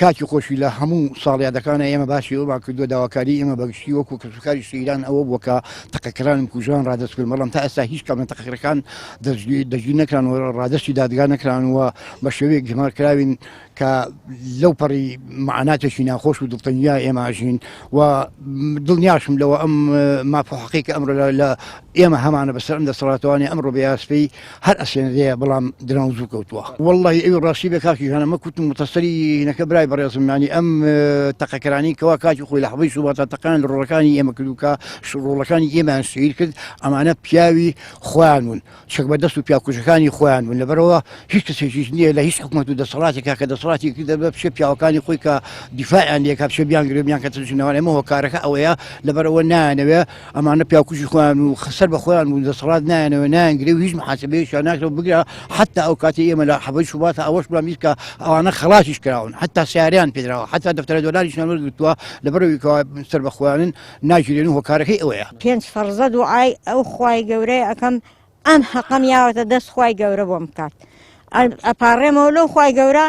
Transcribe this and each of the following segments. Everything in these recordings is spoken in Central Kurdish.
کاتی خۆشی لە هەموو ساڵیادەکانە ئێمە باشی ئەومان کردووە داواکاری ئێمە بەگشتی وەکو کەسوکاری شیران ئەوە بووە کە تەقەکەرانم کوژان ڕادەستکرد بەڵام تا ئێستا هیچ کام لە تەقەکەرەکان دەژی نەکران و ڕادەستی دادگا نەکرانەوە بە شێوەیەک ژمارکراوین کە لەو پەڕی معناتێکی ناخۆش و دڵتەنیا ئێماژین و دڵنیاشم لەوە ئەم مافۆحەقی کە ئەمڕۆ لە ئێمە هەمانە بەسەر ئەم دەسەڵاتوانی ئەمڕۆ بەیاسپەی هەر ئەسێنەرەیە بەڵام درەنگ زوو کەوتووە وەڵڵی ئەوی ڕاستی بێ کاکی ژانە مە کوتم متەسەری نەکە برای بەڕێزم ینی ئەم تەقەکەرانی کەوا کاتی خۆی لە حەبەی سوباتاتەکان لە ڕۆڵەکانی ئێمە کردو کە ڕۆڵەکانی ئێمەیان سیر کرد ئەمانە پیاوی خۆیان بوون چەک بەدەست و پیاکوژەکانی خۆیان بوون لەبەرەوە هیچ کەسێکیش نییە لە هیچ حکومەت و دەسەڵاتێکا کە دەسەڵاتی کردە بە پشە پیاوەکانی خۆی کە دیفاعیان لێکا پشە بیان گرێبیان کە ترژنەوەی ئەمە هۆکارەکە ئەوەیە لەبەرەوە نایانەوێ ئەمانە پیاکوژی خۆیان و خەسەر بە خۆیان بوون دەسەڵات نایانەوە نایانگرێ و هیچ محاسبەیەکیان ناکرێت بگرە حتا ئەو کاتی ئێمە لە حەبەی سوباتە ئەوەش بڵامیت کە ئەوانە خەڵاتیش کراون حتا سیاریان پێدراوە حتا دەفتەرە دۆلاریشیان وەرگرتووە لەبەرەوەی کەوا سەر بە خۆیانن ناگیرێن و هۆکارەکەی ئەوەیە 5 فەرزە دوعای ئەو خوای گەورەی ئەەکەم ئەم حەقەم یاوەتە دەست خوای گەورە بۆم بکات ئەپارڕێمەوە لەو خوای گەورە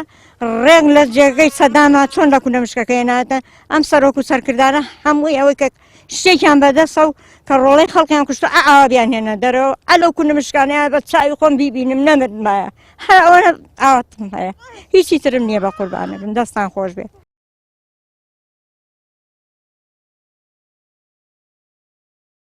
ڕێک لە جێگەی سەداما چۆن لە کونەمشکەکەی ناتە ئەم سەرۆک و سەرکردانە هەمووی ئەوەی کە شتێکیان بەدەستە و کە ڕۆڵەی خەڵکیان کوشتە ئاوابیان هێنە دەرەوە ئەلەو کونەمشکانەیە بە چاوی خۆم بیبینم نەمردمایە هەر ئەوە ئاواتم هەیە هیچی ترم نییە بە قوربانە بم دەستان خۆش بێت